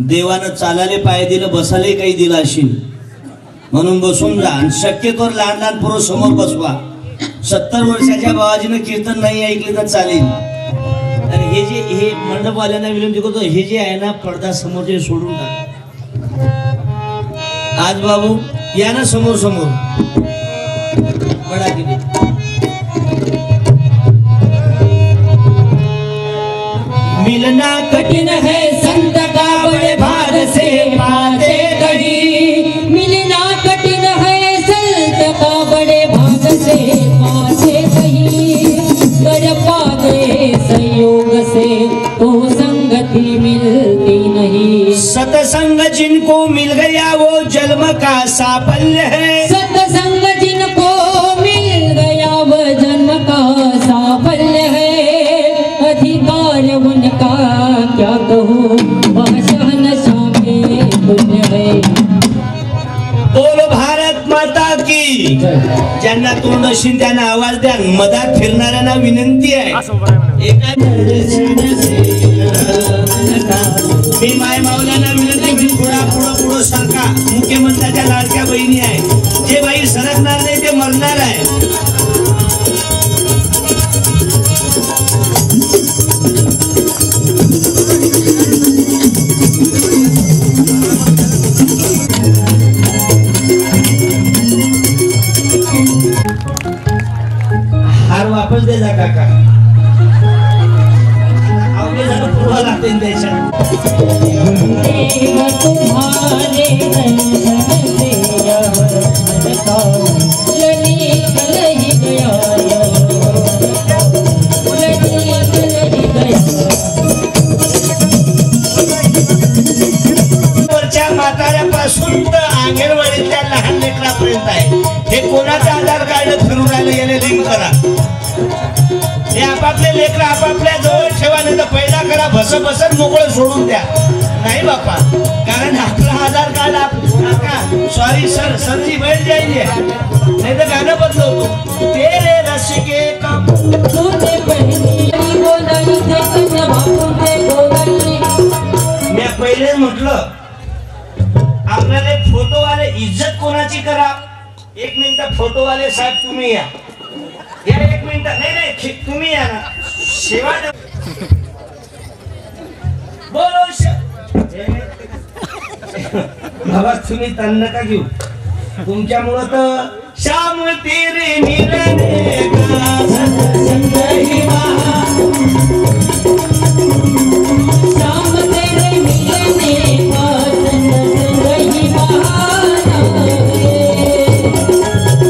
देवानं चालाले पाय दिलं, बसाले काही दिलं असेल म्हणून बसून जा. आणि शक्यतो लहान लहान पोरं समोर बसवा. 70 वर्षाच्या बाबाजीनं कीर्तन नाही ऐकले तर चालेल. आणि हे मंडपवाल्यांना विनंती करतो, हे जे आहे ना पडदा समोरचे सोडून टाका. आज बाबू या ना समोर समोर बडा किती मिलना कठिन है संत का बड़े भाग से पाते कहीं. मिलना कठिन है संत का बड़े भाग से पाते कहीं. कर पाते संयोग से तो संगति मिलती नहीं. सत्संग जिनको मिल गया वो जन्म का साफल्य है. सत्संग जिनको मिल गया वो जन्म का साफल्य है. अधिकार उनका क्या कहूँ, वह शहनशाह में पुण्य है. बोलो भारत माता की. ज्यांना तोंड असेल त्यांना आवाज द्या. मधात फिरणाऱ्यांना विनंती आहे, मी माय मावल्यांना विनंती की पुढं सरका. मुख्यमंत्र्याच्या लाडक्या बहिणी आहे, जे बाई सरकणार नाही ते मरणार आहे. हार वापस दे जा काका. आवडे झालं पूर्वा लागते देशात. तुम्हारे दर्शन से मन का लली कलही गया. वरच्या म्हाताऱ्यापासून तर अंगणवाडीतल्या लहान लेकरापर्यंत आहे. हे कोणाचं आधार कार्ड फिरून राहिलं याने लिंक करा. हे आपापले लेकरं आपापल्या जवळ ठेवा, नाही तर पैदा करा. बसत मोकळं सोडून द्या. नाही बापा, कारण आपला आधार कार्ड सॉरी सरजी बैठ जाइए, नाही तर गाणं बदलवतो. तेरे रसिके काम मी पहिलेच म्हटलं आपल्याला फोटोवाले इज्जत कोणाची करा. 1 मिनिट फोटोवाले साहेब तुम्ही या 1 मिनिट. नाही तुम्ही या ना, सेवा बोलो. बाबा तुम्ही तण नका घेऊ, तुमच्यामुळं तर श्याम तेरे मिलने का संग ही बहा. श्याम तेरे मिलने का संग ही बहाना है.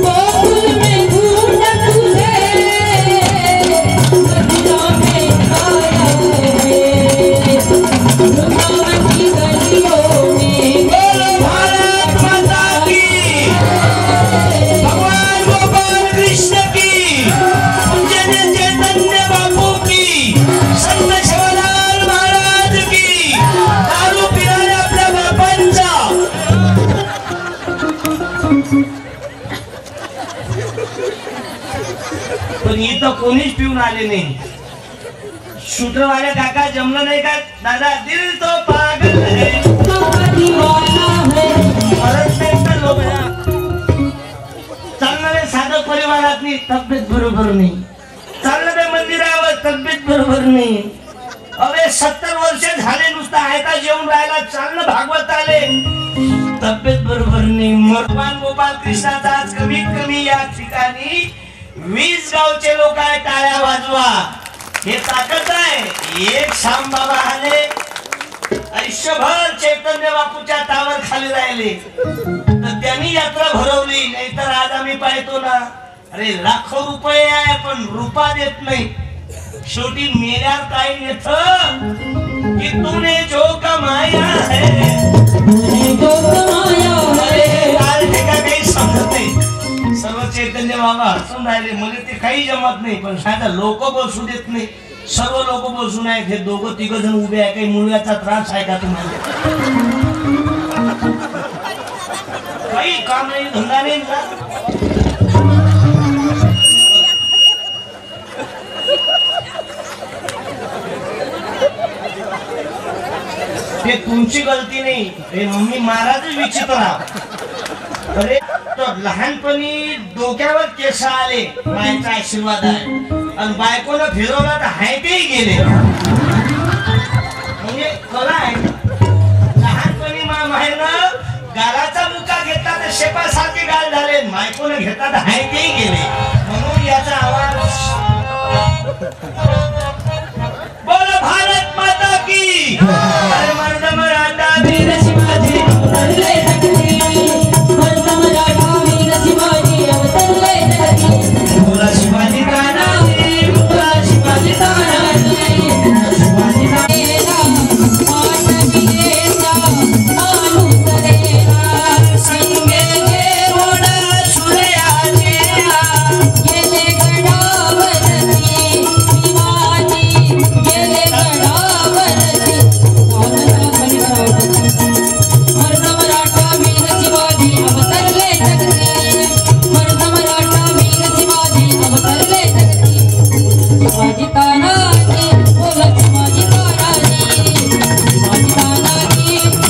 गोकुल में ढूंढ तुझे मथुरा में आया है. वृंदावन की गलियों में भारत माता की, भगवान गोपाल कृष्ण की, पूज्य चैतन्य बापू की, संत शिवलाल महाराज की. दारू पिणाऱ्या आपल्या बापांचा. पण इथं कोणीच पिऊन आले नाही. शूटरवाल्या काका जमलं नाही का दादा. दिल तो पागल है, दीवाना है. चालणारे साधक परिवारातली तब्येत बरोबर नाही. चालणारे मंदिरावर तब्येत बरोबर नाही. अरे 70 वर्ष झाले नुसतं आयता जेवून राहायला. चालणं भागवत आले, तब्येत बरोबर नाही. भगवान गोपाल कृष्णाचा आज कमीत कमी या ठिकाणी 20 गावचे लोक आहे. टाळ्या वाजवा, हे ताकद आहे. एक श्याम बाबा आले, आयुष्यभर चैतन्य बापूच्या टावर खाली राहिले, तर त्यांनी यात्रा भरवली. नाहीतर आज आम्ही पाहतो ना, अरे लाखो रुपये आहे पण रुपा देत नाही. शेवटी मेल्यावर काय येत की तुमने जो कमाया है, काही समजत नाही. सर्व चैतन्य बाबा हसून राहिले. मला ते काही जमत नाही, पण साधा लोक बसू देत नाही. सर्व लोक बसून आहेत. हे 2-3 जण उभे आहे. काही मुलग्याचा त्रास आहे का तुम्हाला? काही काम नाही, धंदा नाही. ते तुमची गलती नाही, हे मम्मी महाराजच विचित्र आहात. अरे तो लहानपणी डोक्यावर केस आले, मायचा आशीर्वाद आहे, आणि बायकोनं फिरवला तर हाय तेही गेले. म्हणजे कला आहे. लहानपणी मायनं गालाचा मुका घेतला तर शेपासारखे गाल झाले, बायकोनं घेतला तर हाय तेही गेले. म्हणून याचा आवाज बोलो भारत माता की. अरे मर्द मराठा वीर शिवाजी अवतरले जगती, मर्द मराठा वीर शिवाजी अवतरले जगती. बोला शिवाजी तानाजी, बोला शिवाजी तानाजी, शिवाजी तेरा मान दिलेला अनुसरेला, संगे घेऊन सूर्याजी गेले गडावरती शिवाजी, गेले गडावरती. मर्द मराठा वीर शिवाजी अवतरले जगती, मर्द मराठा वीर शिवाजी अवतरले जगती. शिवाजी तानाजी बोला शिवाजी तानाजी, शिवाजी तानाजी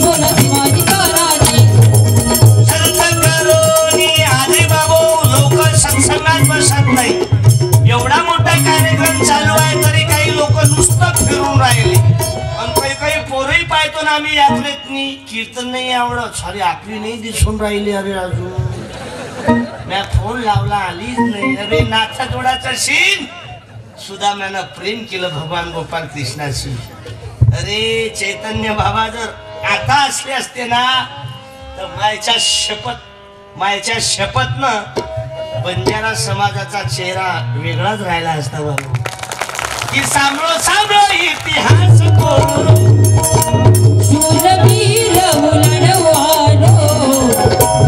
बोला शिवाजी तानाजी. सत्संगारोनी आधी बाबू लोक सत्संगात बसत नाही. एवढा मोठा कार्यक्रम चालू आहे तरी काही लोक नुसतं फिरून राहिले, आणि काही काही पोरही पाहतो ना आम्ही यात्रेतनी. कीर्तन नाही आवडत, सारी आपली नाही दिसून राहिली. अरे अजून मी फोन लावला आलीच नाही. अरे नाथा जोडाचा सीन सुदाम्यानं प्रेम केलं भगवान गोपाल कृष्णाशी. अरे चैतन्य बाबा जर आता असले असते ना तर मायच्या शपथनं बंजारा समाजाचा चेहरा वेगळाच राहिला असता. बाबा की सांभळो सांभळो इतिहास कोरो, शूरवीर उलडवालो,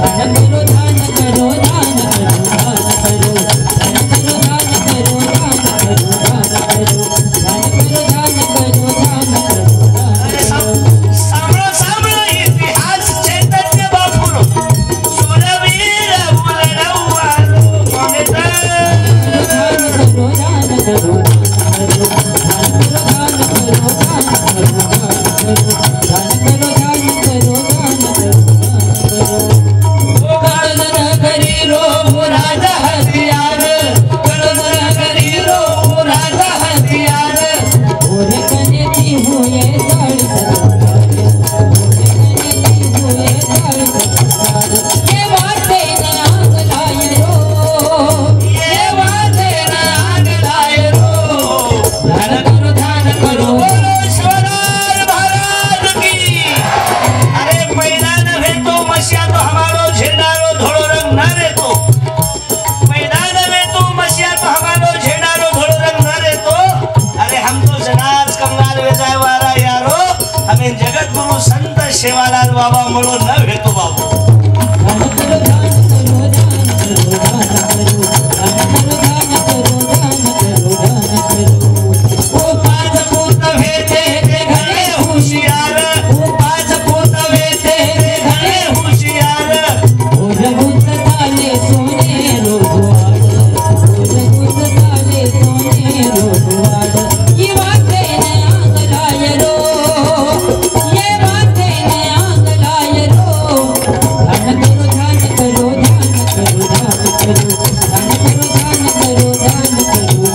दान करो दान करो दान करो दान करो, दान करो दान करो दान करो, दान करो दान करो दान करो दान अरे करो. सांभळो सांभळो इतिहास चैतन्य बापूरो, शूरवीर उलडवालो. कोणे तर दान करो दान करो दान करो, दान करो दान करो दान करो दान करो, दान करो दान करो दान करो दान करो. काळज करी रो राजा हथियार, काळज करी रो राजा हथियार. ओरे कनेती हुए जाळ सरकार, ओरे कनेती हुए जाळ सरकार. ये वाटे न आग लाय रो, ये वाटे ना आग लाय रो. ध्यान करो ध्यान करो बोलो स्वराज महाराज की. अरे मैदान में तो मसिया तो हमारो झेंडा रो धोड़ो रंग न रे तो. मैदान में तो मसिया तो हमारो झेंडा रो धोड़ो रंग न रे तो. अरे हम तो जनाज कंगाल वेजाय वाला यारो, हमें जगत गुरु संत सेवालाल बाबा म्हणून न भेटो बाबू. दान करो दान करो दान करो दान करो, दान करो दान करो दान करो दान करो. ओ पाच पूत भेटे ते घरे हुशियार, ओ पाच पूत भेटे ते घरे हुशियार. रघुत ताले सोने रोडवाड, रघुत ताले सोने रोडवाड. ये वाटे न आग लाय रो, ये वाटे न आग लाय रो. दान करो दान करो दान करो दान करो, दान करो दान करो दान करो दान करो,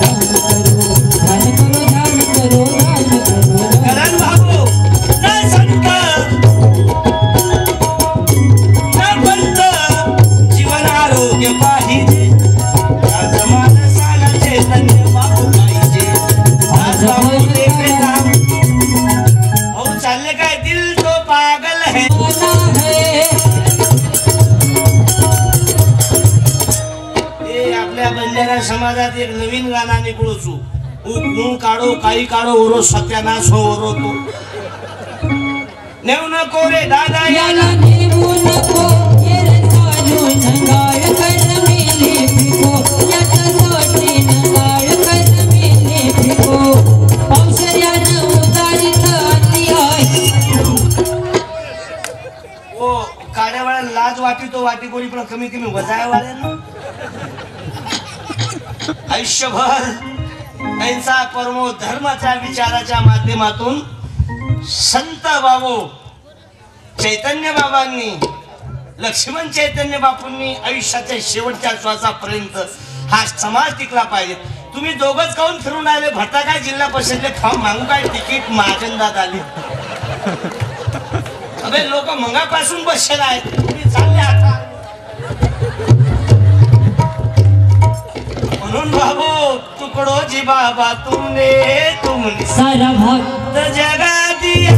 दान करो दान करो दान करो दान. करण बाबू न संत न पंत, जीवन आरोग्य पाहिजे. आज माणसाला चैतन्य बाबू पाहिजे. आज बाबू लेके जा. अहो चालले काय दिल तो पागल है. ते आपल्या बंजारा समाजात एक नवीन गाणा निघळूचू. गुण काढो काही काढो ओरो सत्यानाश हो ओरो तो. नेऊ नको रे दादा याला नेऊ नको, ये रे सालू नंगाळ कर मेले फिको, याच्यासाठी नंगाळ कर मेले फिको. पावसाळ्यानं उतारीत आली आहे. ओ काड्या वेळा लाज वाटितो वाटी कोणी पण कमी कमी वजाय वाले आयुष्यभर त्यांचा परमो धर्माच्या विचाराच्या माध्यमातून संत बाबू चैतन्य बाबांनी, लक्ष्मण चैतन्य बापूंनी आयुष्याच्या शेवटच्या श्वासापर्यंत हा समाज टिकला पाहिजे. तुम्ही दोघंच काऊन फिरून आले? भरता काय जिल्हा परिषदले फॉर्म मागू काय? तिकीट महाजनदात आले. अबे लोक मंगापासून बसलेला आहेत, तुम्ही चालले आता. म्हणून बाबू तुकडोजी बाबा तुमने सारा भक्त जगा दिया.